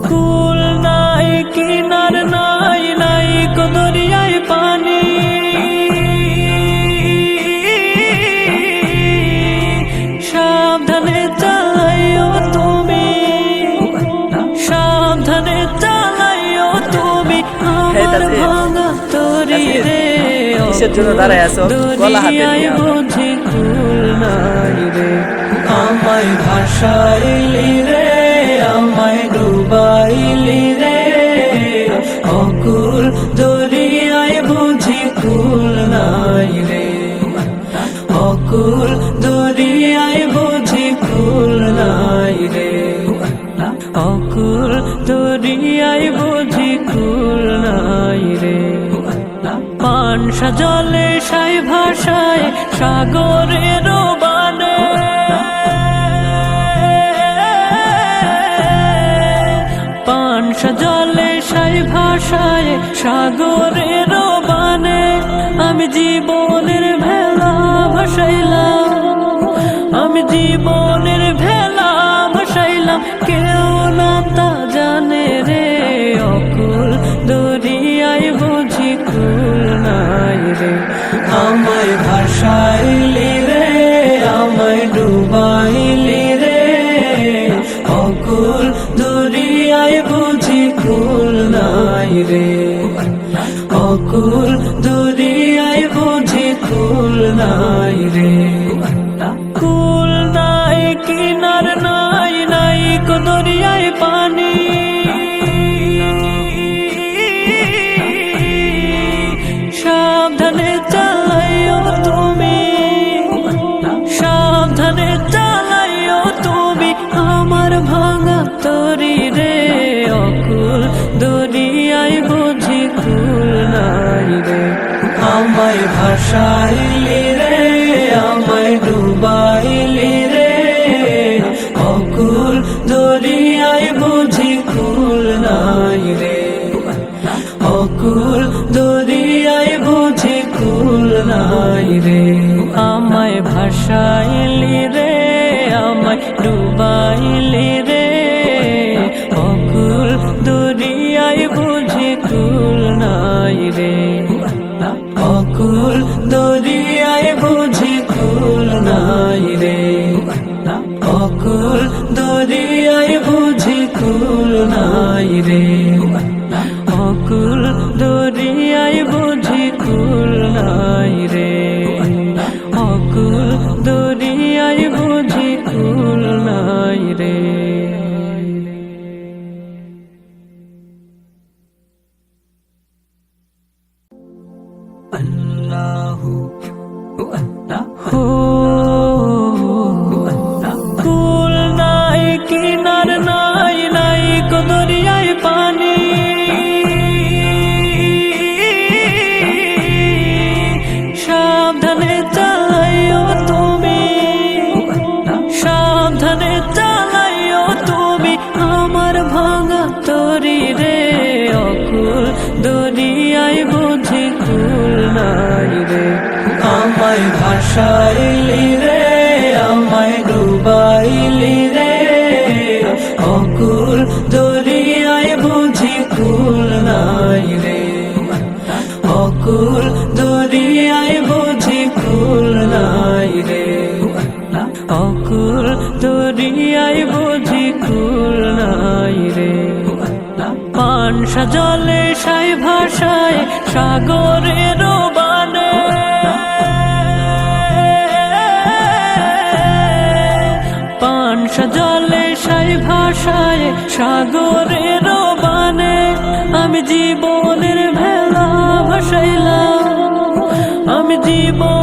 কুল নাই কিনার নাই নাই কো দরিয়ায় পানি, সাবধানে চালাইও তুমি, সাবধানে চালাইও তুমি আমার ভাঙা তরি রে। কিসের জন্য দাঁড়ায় আছো? গলা হাতে নিয়ে বুঝি কুল নাই রে, আমায় ভাসাইলি রে, আমায় ডুবাইলি রে, অকুল দরিয়ায় বুঝি কুল নাই রে, অকুল দরিয়ায় বুঝি কুল নাই রে, অকুল দরিয়ায় বুঝি কুল নাই রে। পানসা জলে সাই ভাষায় সাগরের বানে, পানসা জলে সাই ভাষায় সাগরের বানে, আমি জীবনের ভেলা ভাসাইলাম, আমি জীবনের ভেলা ভাসাইলাম, কেউ না তা জানে রে, অকুল দরিয়ায় বুঝি কুল নাই রে, আমায় ভাসাইলি রে, আমায় ডুবাইলি রে, অকুল দরিয়ায় বুঝি কুল নাই রে, অকুল দরিয়ায় বুঝি কুল নাই রে। কুল নাই কিনার নাই নাই কো দরিয়ায় পানি, সাবধানে চালাইও তুমি, সাবধানে চালাইও তুমি আমার ভাঙা তরি রে, অকুল দরিয়ায় বুঝি কুল নাই রে, আমায় ভাসাইলি রে, আমায় ডুবাইলি রে, অকুল দরিয়ায় বুঝি কুল নাই রে, অকুল দরিয়ায় বুঝি কুল নাই রে, আমায় ভাসাইলি রে, আমায় ডুবাইলি রে, অকুল দরিয়ায় বুঝি কুল নাই রে, অকুল দরিয়ায় বুঝি কুল নাই রে, অকুল দরিয়ায় বুঝি কুল নাই রে, অকুল দরিয়ায় বুঝি কুল নাই রে, অকুল দরিয়ায় বুঝি কুল নাই রে। আল্লাহু আল্লাহু কুল নাই কিনার নাই নাই কো দরিয়ায় পানি, সাবধানে চালাইও তুমি, সাবধানে চালাইও তুমি আমার ভাঙা তরি রে, অকুল দরিয়ায় বুঝি কুল নাই রে, আমায় ভাসাইলি রে, আমায় ডুবাইলি রে, অকুল দরিয়ায় বুঝি কুল নাই রে, অকুল দরিয়ায় বুঝি কুল নাই রে, অকুল দরিয়ায় বুঝি কুল নাই রে। পানসা জলে সাই ভাষায় সাগরের বানে, পানসা জলে সাই ভাষায় সাগরের বানে, আমি জীবনের ভেলা ভাসাইলাম, আমি জীবন